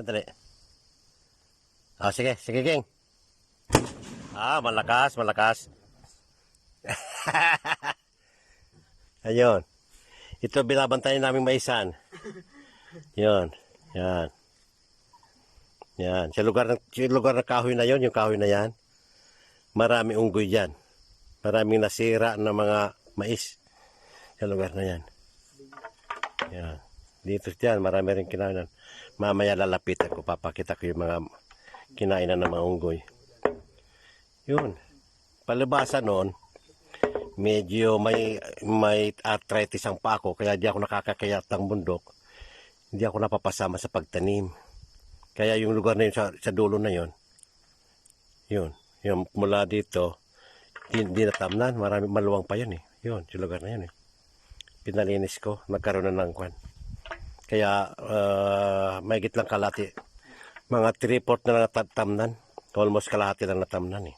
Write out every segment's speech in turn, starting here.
Sandali. Sige, sige, King. Malakas, malakas. Ayun. Ito binabantayan namin maisan. Yun. Yan. Yan. Sa lugar ng kahoy na yon, yung kahoy na yan, marami unggoy dyan. Maraming nasira na mga mais sa lugar na yan. Yan. Dito dyan, marami rin kinainan. Mamaya lalapit ako, papakita ko yung mga kinainan ng mga unggoy. Yun. Palibasa noon, medyo may arthritis ang pa ako, kaya di ako nakakakayat ng bundok. Hindi ako napapasama sa pagtanim. Kaya yung lugar na yun sa dulo na yun, yun, yung mula dito, hindi natamnan, marami maluwang pa yun eh. Yun, sa lugar na yun eh. Pinalinis ko, nagkaroon na ng kwan. Kaya mahigit lang kalahati. Mga 3/4 na natamnan. Almost kalahati lang natamnan eh.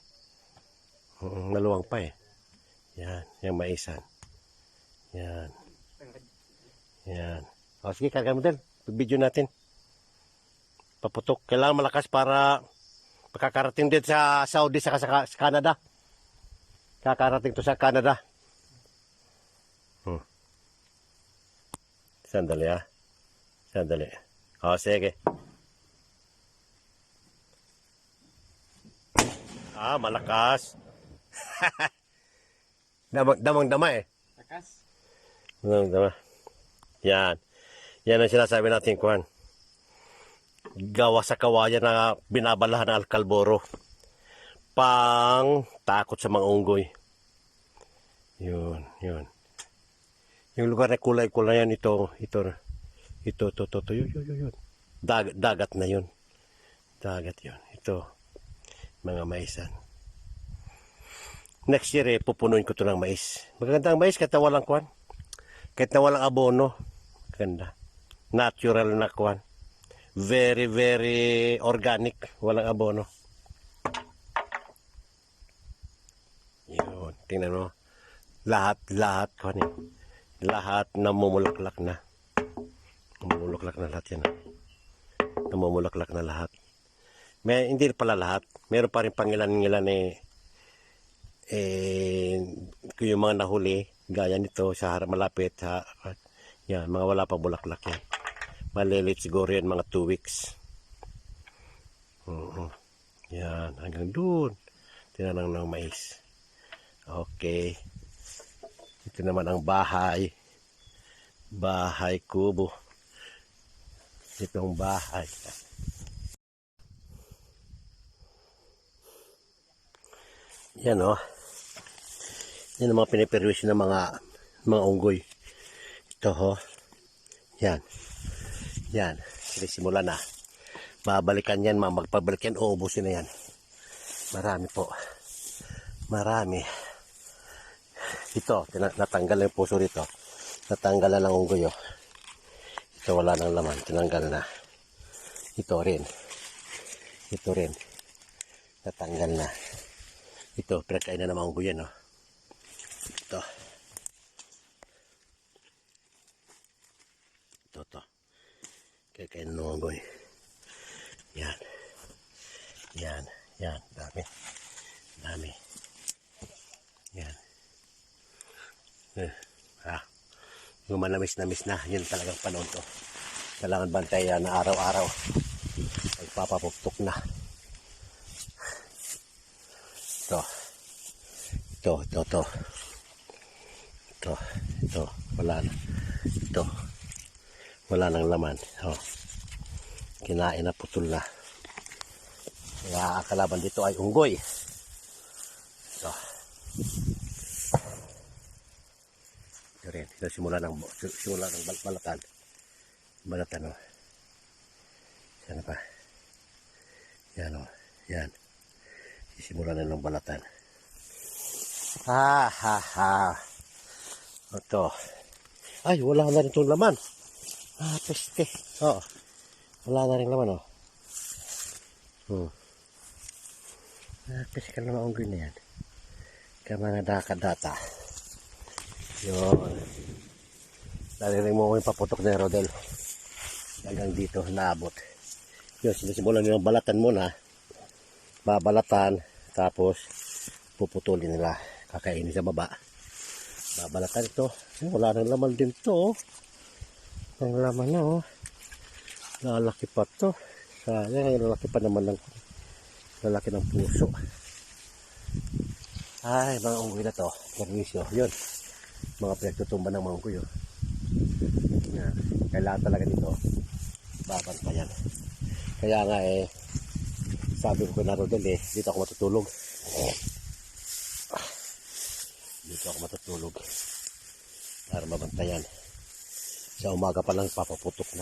Maluwang pa eh. Yan, yung maisan. Yan. Yan. O sige, karga mo din. Video natin. Paputok. Kailangan malakas para makakarating din sa Saudi saka sa Canada. Kakarating to sa Canada. Sandali ah. Sandali. O sige. Malakas. Damang-dama eh. Lakas. Damang-dama. Yan. Yan ang sinasabi natin, Kwan. Gawa sa kawayan na binabalahan ng alkalboro. Pang takot sa mga unggoy. Yun, yun. Yung lugar na kulay-kulay yan, ito, yun. Dagat na yun. Dagat yun. Ito, mga maisan. Next year pupunuin ko ito ng mais. Magandang mais kahit na walang kwan. Kahit na walang abono. Maganda. Natural na kwan. Very, very organic. Walang abono. Yun. Tingnan mo. Lahat kwan eh. Lahat namumulaklak na. Namumulaklak na lahat yan. Namumulaklak na lahat. Hindi pala lahat. Meron pa rin pangilan-ngilan yung mga nahuli gaya nito sa harap malapit yan, mga wala pa bulaklak yan. Malilit siguro yan mga 2 weeks. Yan, hanggang doon tinanang ng mais. Okay, ito naman ang bahay kubo. Itong bahay yan yan ang mga piniperwisyo ng mga unggoy. Ito yan, sinisimula na babalikan yan, magpabalik yan, uubusin na yan. Marami po, marami. Ito, natanggal na yung puso rito, natanggal na ng unggoy ito wala nang laman, tinanggal na. Ito rin natanggal na. Ito, pinagkainan ng mga unggoy yan ito kaya ng unggoy. Yan, dami yan. Manamis na, yun talagang panahon to. Kailangan bantayan na araw-araw. Magpapapuktok na. Ito, wala na. Ito, wala nang laman. Kinain na, putol na. Kaya kalaban dito ay unggoy. Ito rin, simula ng balatan. Sana pa. Yan. Simula na ng balatan. Ito. Ay, wala na rin itong laman. Peste. Wala na rin laman, Peste ka na mga unggoy na yan. Kaya mga data. Yun. Narinig mo ko yung paputok ni Rodel. Hanggang dito, naabot. Yun, sinisimulan nilang balatan muna. Babalatan, tapos puputulin nila. Kakainin sa baba. Babalatan ito. Wala nang laman din to. Ang laman na oh. Lalaki pa to. Sayang, lalaki pa naman ng lalaki ng puso. Ay, mga unggoy na to. Permisyo. Yun. Mga pinagtutumba ng mga unggoy. Oh. Yan. Kailangan talaga dito. Babantayan. Kaya nga sabi ko na Rodel dito ako matutulog. Dito ako matutulog. Para mabantayan. Sa umaga pa lang papaputok na.